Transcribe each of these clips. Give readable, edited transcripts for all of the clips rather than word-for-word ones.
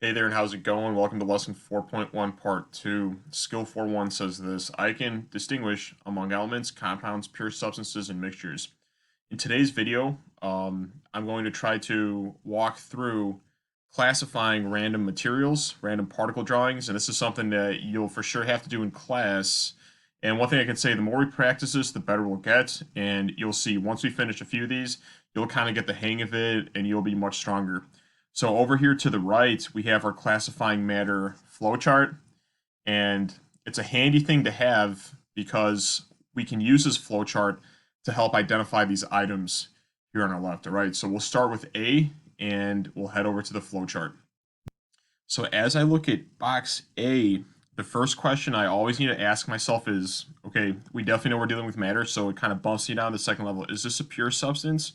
Hey there, and how's it going? Welcome to lesson 4.1, part 2. Skill 4.1 says this: I can distinguish among elements, compounds, pure substances, and mixtures. In today's video, I'm going to try to walk through classifying random materials, random particle drawings, and this is something that you'll for sure have to do in class. And one thing I can say, the more we practice this, the better we'll get, and you'll see once we finish a few of these, you'll kind of get the hang of it, and you'll be much stronger. So over here to the right, we have our classifying matter flowchart, and it's a handy thing to have because we can use this flowchart to help identify these items here on our left. All right, so we'll start with A, and we'll head over to the flowchart. So as I look at box A, the first question I always need to ask myself is, okay, we definitely know we're dealing with matter, so it kind of bumps me down to the second level. Is this a pure substance,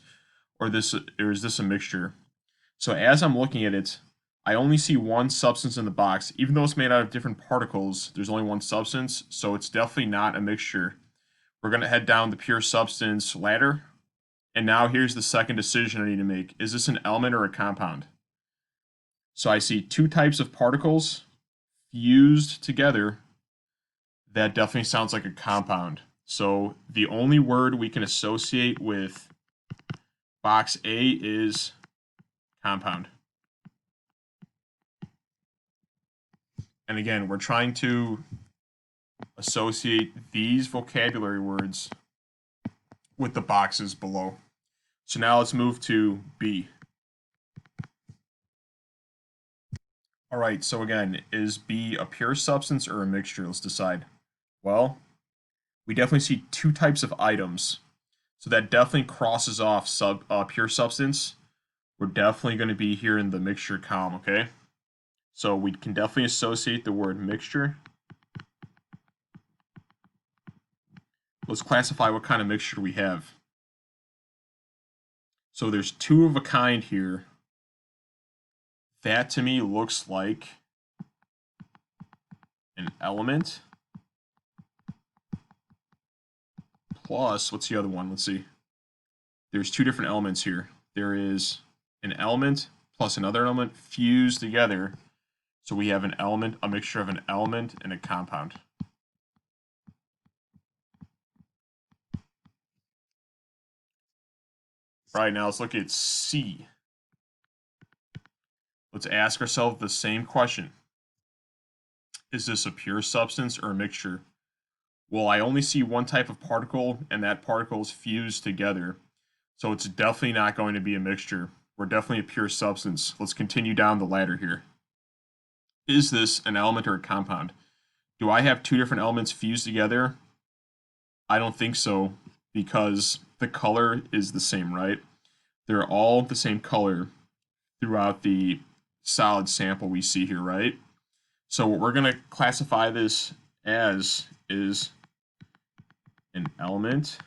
or is this a mixture? So as I'm looking at it, I only see one substance in the box. Even though it's made out of different particles, there's only one substance, so it's definitely not a mixture. We're going to head down the pure substance ladder. And now here's the second decision I need to make. Is this an element or a compound? So I see two types of particles fused together. That definitely sounds like a compound. So the only word we can associate with box A is compound. And again, we're trying to associate these vocabulary words with the boxes below. So now let's move to B. All right, so again, is B a pure substance or a mixture? Let's decide. Well, we definitely see two types of items. So that definitely crosses off pure substance. We're definitely going to be here in the mixture column, okay? So we can definitely associate the word mixture. Let's classify what kind of mixture we have. So there's two of a kind here. That to me looks like an element plus, what's the other one? Let's see. There's two different elements here. There is an element plus another element fused together. So we have an element, a mixture of an element and a compound. Right, now let's look at C. Let's ask ourselves the same question. Is this a pure substance or a mixture? Well, I only see one type of particle, and that particle is fused together. So it's definitely not going to be a mixture. We're definitely a pure substance. Let's continue down the ladder here. Is this an element or a compound? Do I have two different elements fused together? I don't think so, because the color is the same, right? They're all the same color throughout the solid sample we see here, right? So what we're going to classify this as is an element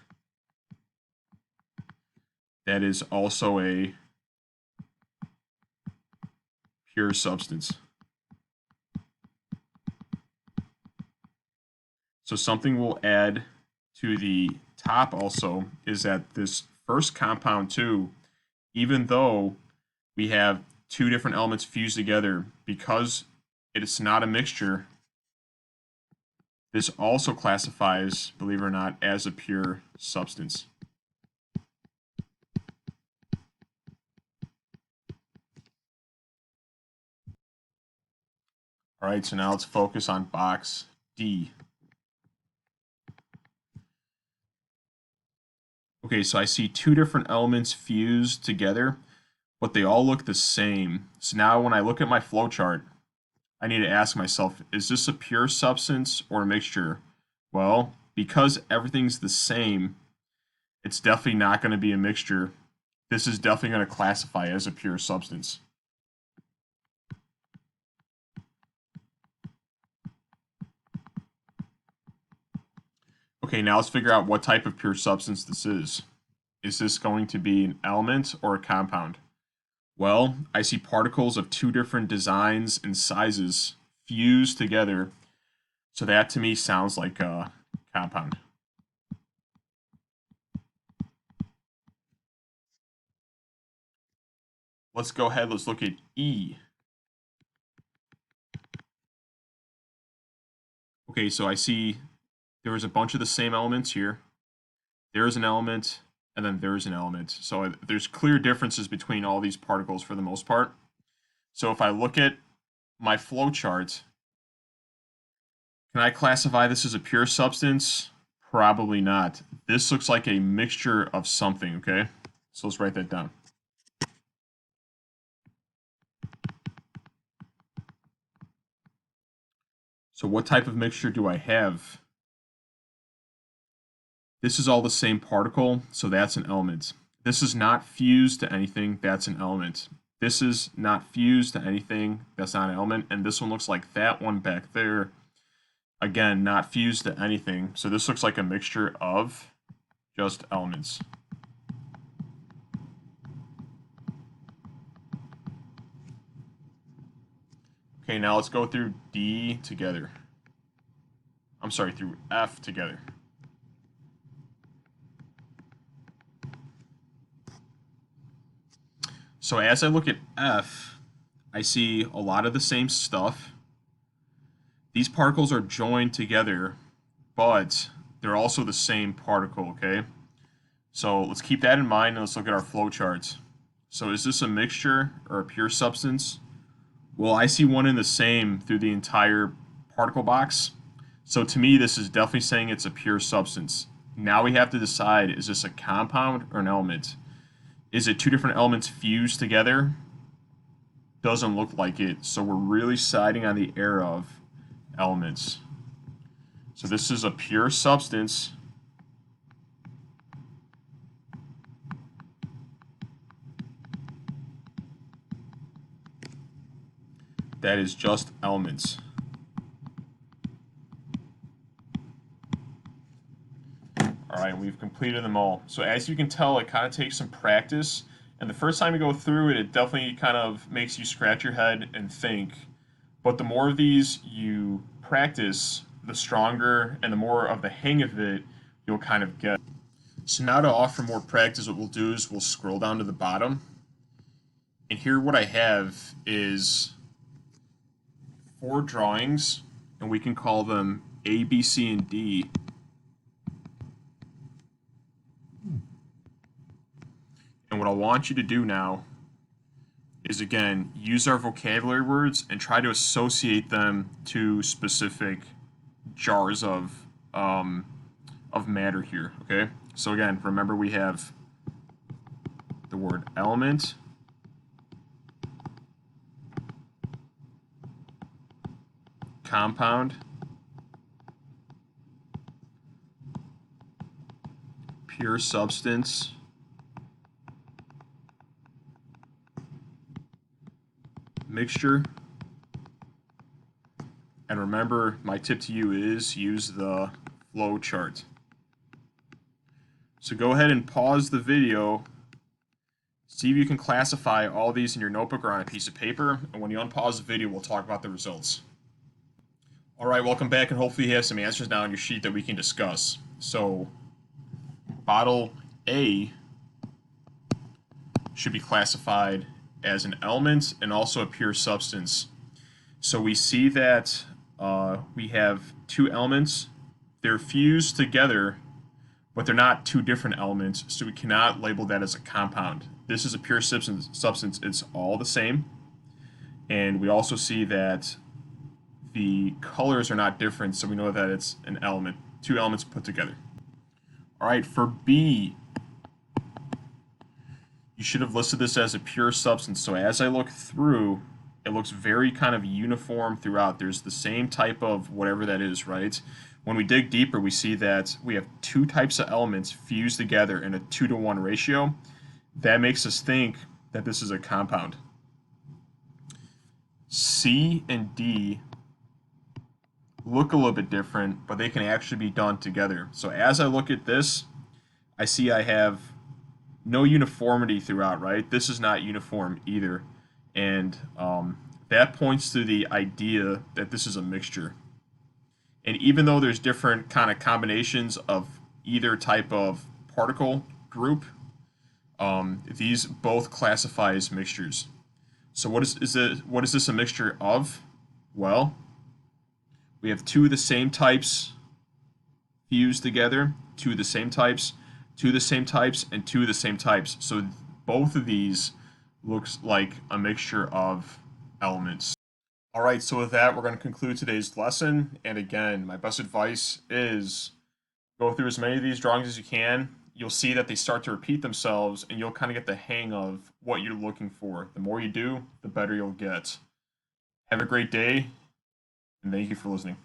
that is also a pure substance. So something we'll add to the top also is that this first compound too, even though we have two different elements fused together, because it's not a mixture, this also classifies, believe it or not, as a pure substance. All right, so now let's focus on box D. Okay, so I see two different elements fused together, but they all look the same. So now when I look at my flowchart, I need to ask myself, is this a pure substance or a mixture? Well, because everything's the same, it's definitely not going to be a mixture. This is definitely going to classify as a pure substance. Okay, now let's figure out what type of pure substance this is. Is this going to be an element or a compound? Well, I see particles of two different designs and sizes fused together. So that to me sounds like a compound. Let's go ahead, let's look at E. Okay, so I see there was a bunch of the same elements here. There's an element, and then there's an element. So there's clear differences between all these particles for the most part. So if I look at my flow chart, can I classify this as a pure substance? Probably not. This looks like a mixture of something, okay? So let's write that down. So what type of mixture do I have? This is all the same particle, so that's an element. This is not fused to anything, that's an element. This is not fused to anything, that's not an element. And this one looks like that one back there. Again, not fused to anything. So this looks like a mixture of just elements. Okay, now let's go through D together. I'm sorry, through F together. So as I look at F, I see a lot of the same stuff. These particles are joined together, but they're also the same particle, okay? So let's keep that in mind and let's look at our flow charts. So is this a mixture or a pure substance? Well, I see one and the same through the entire particle box. So to me, this is definitely saying it's a pure substance. Now we have to decide, is this a compound or an element? Is it two different elements fused together? Doesn't look like it. So we're really siding on the error of elements. So this is a pure substance. That is just elements. All right, we've completed them all. So as you can tell, it kind of takes some practice. And the first time you go through it, it definitely kind of makes you scratch your head and think. But the more of these you practice, the stronger and the more of the hang of it you'll kind of get. So now to offer more practice, what we'll do is we'll scroll down to the bottom. And here what I have is 4 drawings, and we can call them A, B, C, and D. And what I want you to do now is, again, use our vocabulary words and try to associate them to specific jars of matter here, okay? So again, remember we have the word element, compound, pure substance, mixture, and remember, my tip to you is use the flow chart. So go ahead and pause the video, see if you can classify all these in your notebook or on a piece of paper, and when you unpause the video, we'll talk about the results. All right, welcome back, and hopefully you have some answers now on your sheet that we can discuss. So, bottle A should be classified as an element and also a pure substance. So we see that we have 2 elements. They're fused together, but they're not 2 different elements, so we cannot label that as a compound. This is a pure substance. It's all the same. And we also see that the colors are not different, so we know that it's an element, 2 elements put together. All right, for B, you should have listed this as a pure substance. So as I look through, it looks very kind of uniform throughout. There's the same type of whatever that is, right? When we dig deeper, we see that we have 2 types of elements fused together in a 2-to-1 ratio. That makes us think that this is a compound. C and D look a little bit different, but they can actually be done together. So as I look at this, I see I have no uniformity throughout, right? This is not uniform either. And that points to the idea that this is a mixture. And even though there's different kind of combinations of either type of particle group, these both classify as mixtures. So what is this a mixture of? Well, We have two of the same types fused together, two of the same types, two of the same types, and two of the same types. So both of these looks like a mixture of elements. All right, so with that, we're going to conclude today's lesson. And again, my best advice is go through as many of these drawings as you can. You'll see that they start to repeat themselves, and you'll kind of get the hang of what you're looking for. The more you do, the better you'll get. Have a great day, and thank you for listening.